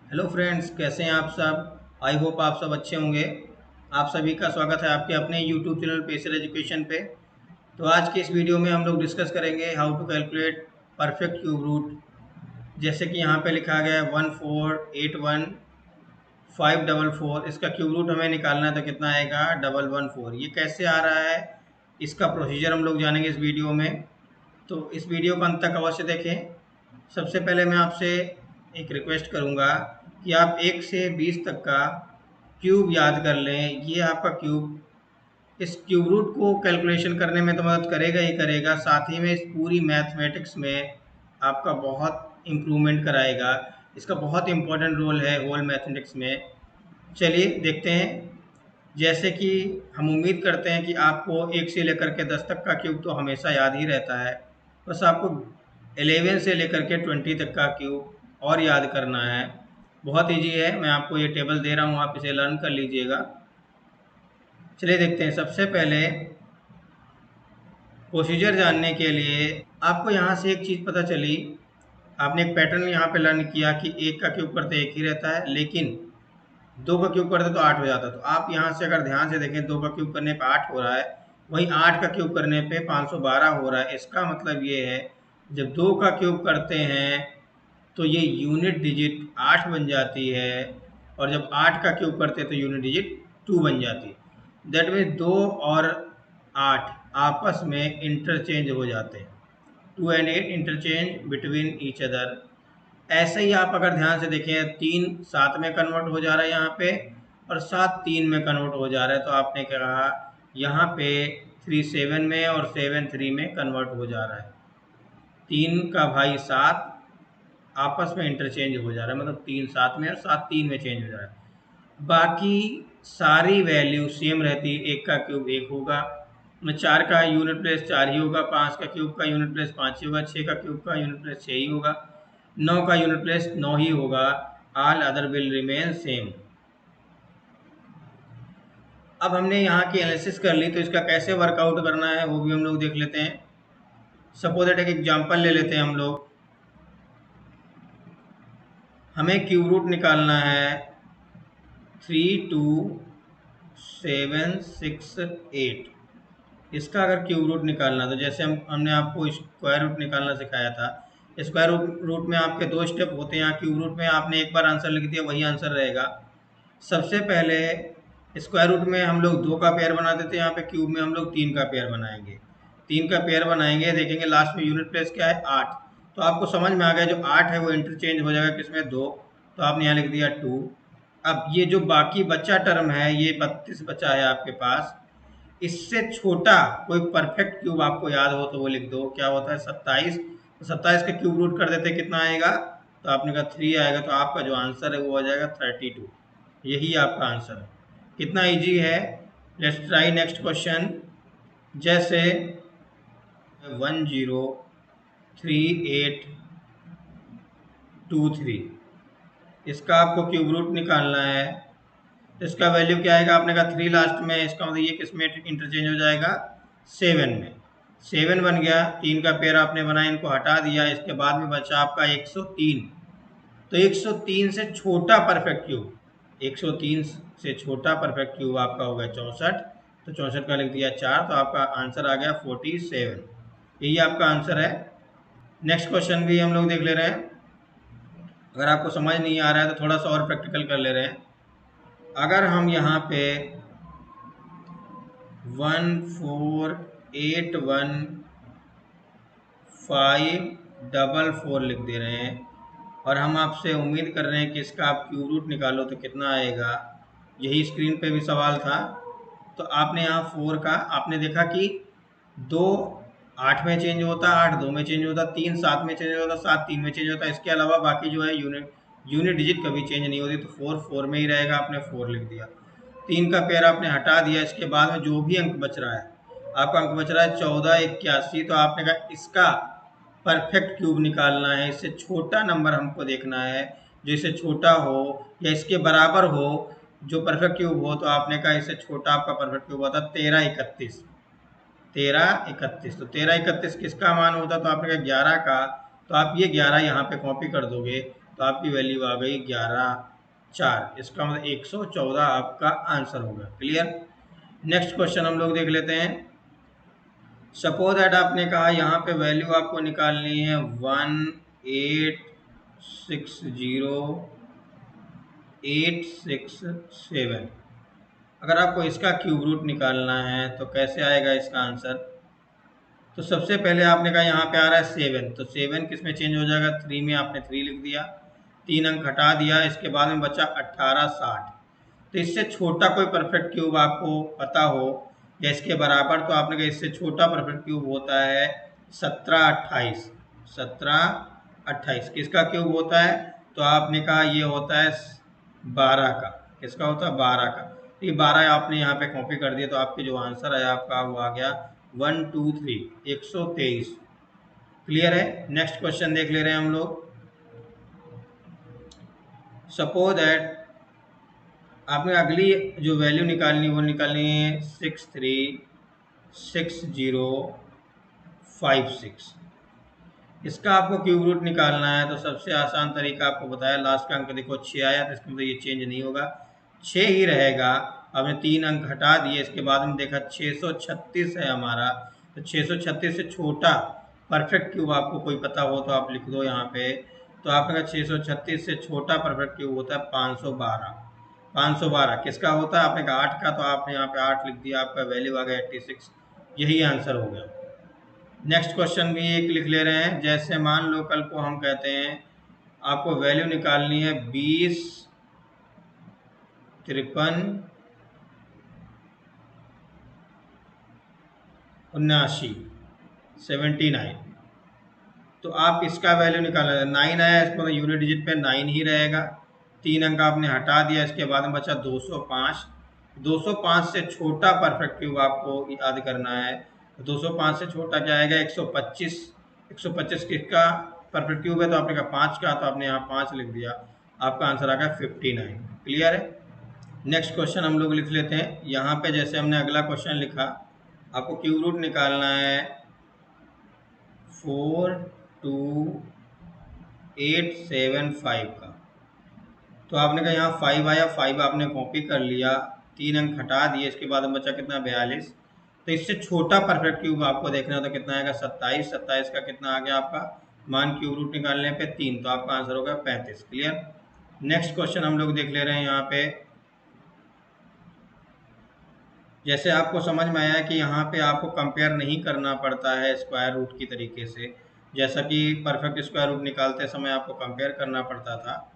Hello friends, कैसे हैं आप सब। आई होप आप सब अच्छे होंगे। आप सभी का स्वागत है आपके अपने यूट्यूब चैनल पेसर एजुकेशन पे। तो आज के इस वीडियो में हम लोग डिस्कस करेंगे how to calculate perfect cube root. जैसे कि यहाँ पे लिखा गया है 1481544। इसका क्यूब रूट हमें निकालना है तो कितना आएगा 114। ये कैसे आ रहा है, इसका प्रोसीजर हम लोग जानेंगे इस वीडियो में। तो इस वीडियो को अंत तक अवश्य देखें। सबसे पहले मैं आपसे एक रिक्वेस्ट करूंगा कि आप 1 से 20 तक का क्यूब याद कर लें। ये आपका क्यूब इस क्यूब रूट को कैलकुलेशन करने में तो मदद करेगा ही करेगा, साथ ही में इस पूरी मैथमेटिक्स में आपका बहुत इम्प्रूवमेंट कराएगा। इसका बहुत इम्पोर्टेंट रोल है होल मैथमेटिक्स में। चलिए देखते हैं। जैसे कि हम उम्मीद करते हैं कि आपको 1 से लेकर के 10 तक का क्यूब तो हमेशा याद ही रहता है। बस आपको 11 से लेकर के 20 तक का क्यूब और याद करना है। बहुत ईजी है, मैं आपको ये टेबल दे रहा हूँ, आप इसे लर्न कर लीजिएगा। चलिए देखते हैं। सबसे पहले प्रोसीजर जानने के लिए आपको यहाँ से एक चीज़ पता चली। आपने एक पैटर्न यहाँ पे लर्न किया कि एक का क्यूब करते एक ही रहता है, लेकिन दो का क्यूब करते तो 8 हो जाता। तो आप यहाँ से अगर ध्यान से देखें, दो का क्यूब करने पे 8 हो रहा है, वहीं 8 का क्यूब करने पे 512 हो रहा है। इसका मतलब ये है जब दो का क्यूब करते हैं तो ये यूनिट डिजिट 8 बन जाती है, और जब 8 का क्यूब करते हैं तो यूनिट डिजिट 2 बन जाती है। दैट मीन्स 2 और 8 आपस में इंटरचेंज हो जाते हैं। 2 and 8 interchange between each other. ऐसे ही आप अगर ध्यान से देखें, 3 7 में कन्वर्ट हो जा रहा है यहाँ पे, और 7 3 में कन्वर्ट हो जा रहा है। तो आपने क्या कहा, यहाँ पे 3 7 में और 7 3 में कन्वर्ट हो जा रहा है। 3 का भाई 7 आपस में इंटरचेंज हो जा रहा है, मतलब 3 7 में और 7 3 में चेंज हो जा रहा है। बाकी सारी वैल्यू सेम रहती है। 1 का क्यूब 1 होगा, 4 का यूनिट प्लेस 4 ही होगा, 5 का क्यूब का यूनिट प्लेस 5 ही होगा, 6 का क्यूब का यूनिट प्लेस 6 ही होगा, 9 का यूनिट प्लेस 9 ही होगा। All other will remain same. अब हमने यहाँ की एनालिसिस कर ली, तो इसका कैसे वर्कआउट करना है वो भी हम लोग देख लेते हैं। सपोज दैट एक एग्जांपल ले लेते हैं हम लोग। हमें क्यूब रूट निकालना है 32768। इसका अगर क्यूब रूट निकालना, तो जैसे हमने आपको स्क्वायर रूट निकालना सिखाया था। स्क्वायर रूट में आपके दो स्टेप होते हैं। क्यूब रूट में आपने एक बार आंसर लिख दिया, वही आंसर रहेगा। सबसे पहले स्क्वायर रूट में हम लोग 2 का पेयर बनाते थे, यहाँ पे क्यूब में हम लोग 3 का पेयर बनाएंगे। 3 का पेयर बनाएंगे, देखेंगे लास्ट में यूनिट प्लेस क्या है 8। तो आपको समझ में आ गया, जो 8 है वो इंटरचेंज हो जाएगा किसमें 2। तो आपने यहाँ लिख दिया 2। अब ये जो बाकी बचा टर्म है, ये 32 बचा है आपके पास। इससे छोटा कोई परफेक्ट क्यूब आपको याद हो तो वो लिख दो। क्या होता है 27। तो 27 का क्यूब रूट कर देते, कितना आएगा, तो आपने कहा 3 आएगा। तो आपका जो आंसर है वो आ जाएगा 32। यही आपका आंसर है। कितना इजी है। Let's try next question. जैसे 103823, इसका आपको क्यूब रूट निकालना है। तो इसका वैल्यू क्या आएगा, आपने कहा 3 लास्ट में, इसका मतलब ये किस में इंटरचेंज हो जाएगा 7 में। 7 बन गया। 3 का पेयर आपने बनाया, इनको हटा दिया। इसके बाद में बचा आपका 103। तो 103 से छोटा परफेक्ट क्यूब, 103 से छोटा परफेक्ट क्यूब आपका होगा 64। तो 64 का लिख दिया 4। तो आपका आंसर आ गया 47। यही आपका आंसर है। नेक्स्ट क्वेश्चन भी हम लोग देख ले रहे हैं। अगर आपको समझ नहीं आ रहा है तो थोड़ा सा और प्रैक्टिकल कर ले रहे हैं। अगर हम यहाँ पे 1481544 लिख दे रहे हैं, और हम आपसे उम्मीद कर रहे हैं कि इसका आप क्यूब रूट निकालो तो कितना आएगा। यही स्क्रीन पे भी सवाल था। तो आपने यहाँ 4 का आपने देखा कि 2 8 में चेंज होता, 8 2 में चेंज होता, 3 7 में चेंज होता, 7 3 में चेंज होता। इसके अलावा बाकी जो है यूनिट डिजिट कभी चेंज नहीं होती। तो 4 4 में ही रहेगा, आपने 4 लिख दिया। 3 का पेयर आपने हटा दिया। इसके बाद में जो भी अंक बच रहा है, आपका अंक बच रहा है 1481। तो आपने कहा इसका परफेक्ट क्यूब निकालना है। इससे छोटा नंबर हमको देखना है, जो इससे छोटा हो या इसके बराबर हो, जो परफेक्ट क्यूब हो। तो आपने कहा इससे छोटा आपका परफेक्ट क्यूब होता 1331। 1331, तो 1331 किसका मान होता, तो आपने कहा 11 का। तो आप ये 11 यहाँ पे कॉपी कर दोगे। तो आपकी वैल्यू आ गई 11.4। इसका मतलब 114 आपका आंसर होगा। क्लियर। नेक्स्ट क्वेश्चन हम लोग देख लेते हैं। सपोज दैट आपने कहा यहाँ पे वैल्यू आपको निकालनी है 1860867। अगर आपको इसका क्यूब रूट निकालना है तो कैसे आएगा इसका आंसर? तो सबसे पहले आपने कहा यहाँ पे आ रहा है 7, तो 7 किस में चेंज हो जाएगा? 3 में आपने 3 लिख दिया, 3 अंक हटा दिया, इसके बाद में बचा 1860। तो इससे छोटा कोई परफेक्ट क्यूब आपको पता हो या इसके बराबर, तो आपने कहा इससे छोटा परफेक्ट क्यूब होता है 1728। 1728 किसका क्यूब होता है? तो आपने कहा ये होता है 12 का। किसका होता है? 12 का। तो ये 12 आपने यहाँ पे कॉपी कर दिया, तो आपके जो आंसर है आपका वो आ गया 123। क्लियर है। नेक्स्ट क्वेश्चन देख ले रहे हैं हम लोग। सपोज दैट आपने अगली जो वैल्यू निकालनी वो निकालनी है 636056। इसका आपको क्यूब रूट निकालना है, तो सबसे आसान तरीका आपको बताया, लास्ट का अंक देखो 6 आया, तो इसका मतलब ये चेंज नहीं होगा, 6 ही रहेगा। आपने 3 अंक हटा दिए, इसके बाद में देखा 636 है हमारा, तो 636 से छोटा परफेक्ट क्यूब आपको कोई पता हो तो आप लिख दो यहाँ पे। तो आपने कहा 636 से छोटा परफेक्ट क्यूब होता है 512। 512 किसका होता है? आपने कहा 8 का, तो आपने यहाँ पे 8 लिख दिया, आपका वैल्यू आ गया 86। यही आंसर हो गया। नेक्स्ट क्वेश्चन भी एक लिख ले रहे हैं। जैसे मान लो कल को हम कहते हैं आपको वैल्यू निकालनी है 20 53 79 79। तो आप इसका वैल्यू निकालना है, 9 आया, इसको मतलब यूनिट डिजिट पे 9 ही रहेगा। 3 अंक आपने हटा दिया, इसके बाद में बचा 205। 205 से छोटा परफेक्ट क्यूब आपको याद करना है। 205 से छोटा क्या आएगा? 125। 125 किसका परफेक्ट क्यूब है? तो आपने कहा 5 का, तो आपने यहाँ 5 लिख दिया, आपका आंसर आ गया 59। क्लियर है। नेक्स्ट क्वेश्चन हम लोग लिख लेते हैं। यहाँ पे जैसे हमने अगला क्वेश्चन लिखा, आपको क्यूब रूट निकालना है 42875 का। तो आपने कहा यहाँ 5 आया, 5 आपने कॉपी कर लिया, 3 अंक हटा दिए, इसके बाद बचा कितना? 42। तो इससे छोटा परफेक्ट क्यूब आपको देखना है, तो कितना आएगा? 27। 27 का कितना आ गया आपका मान क्यूब रूट निकालने पे 3, तो आपका आंसर होगा 35। क्लियर। नेक्स्ट क्वेश्चन हम लोग देख ले रहे हैं यहाँ पे। जैसे आपको समझ में आया कि यहाँ पे आपको कंपेयर नहीं करना पड़ता है स्क्वायर रूट की तरीके से, जैसा कि परफेक्ट स्क्वायर रूट निकालते समय आपको कंपेयर करना पड़ता था,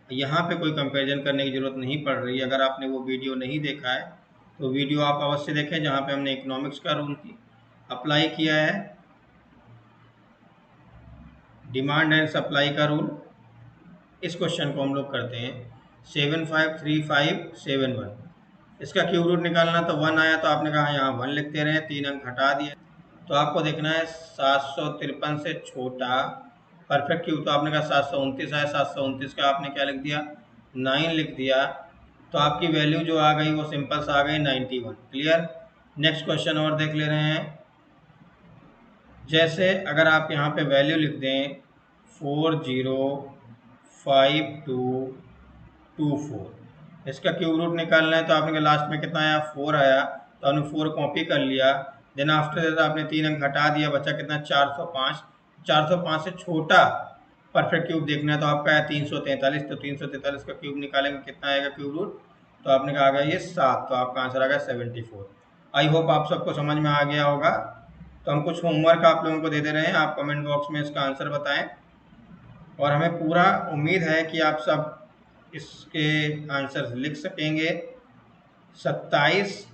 यहाँ पे कोई कंपैरिजन करने की ज़रूरत नहीं पड़ रही है। अगर आपने वो वीडियो नहीं देखा है तो वीडियो आप अवश्य देखें, जहाँ पे हमने इकोनॉमिक्स का रूल अप्लाई किया है, डिमांड एंड सप्लाई का रूल। इस क्वेश्चन को हम लोग करते हैं 753571। इसका क्यूब रूट निकालना, तो 1 आया, तो आपने कहा यहाँ 1 लिखते रहे, 3 अंक हटा दिए, तो आपको देखना है 753 से छोटा परफेक्ट क्यूब। तो आपने कहा 729 आया, 729 का आपने क्या लिख दिया? 9 लिख दिया, तो आपकी वैल्यू जो आ गई वो सिंपल सा आ गई 91। क्लियर। नेक्स्ट क्वेश्चन और देख ले रहे हैं। जैसे अगर आप यहाँ पे वैल्यू लिख दें 405224, इसका क्यूब रूट निकालना है, तो आपने लास्ट में कितना आया? 4 आया, तो आपने 4 कॉपी कर लिया, देन आफ्टर दैट आपने 3 अंक हटा दिया, बचा कितना? 405। 405 से छोटा परफेक्ट क्यूब देखना है, तो आपका है 343। तो 343 का क्यूब निकालेंगे, कितना आएगा क्यूब रूट? तो आपने कहा आ गया ये 7, तो आपका आंसर आ गया 74। आई होप आप सबको समझ में आ गया होगा। तो हम कुछ होमवर्क आप लोगों को दे दे रहे हैं, आप कमेंट बॉक्स में इसका आंसर बताएं, और हमें पूरा उम्मीद है कि आप सब इसके आंसर लिख सकेंगे। 27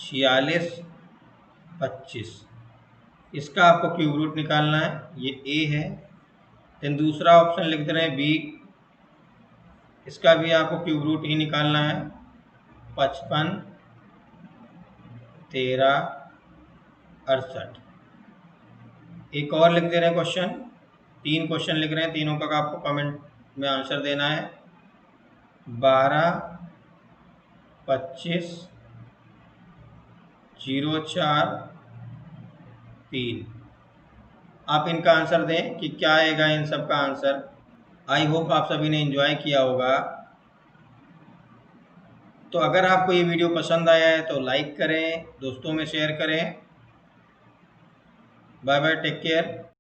46 25, इसका आपको क्यूब रूट निकालना है, ये ए है। देन दूसरा ऑप्शन लिख दे रहे हैं बी, इसका भी आपको क्यूब रूट ही निकालना है, 55 13 68। एक और लिख दे रहे हैं क्वेश्चन, 3 क्वेश्चन लिख रहे हैं, तीनों का आपको कमेंट में आंसर देना है, 12 25 04 3। आप इनका आंसर दें कि क्या आएगा इन सब का आंसर। आई होप आप सभी ने एंजॉय किया होगा। तो अगर आपको ये वीडियो पसंद आया है तो लाइक करें, दोस्तों में शेयर करें। Bye bye, take care.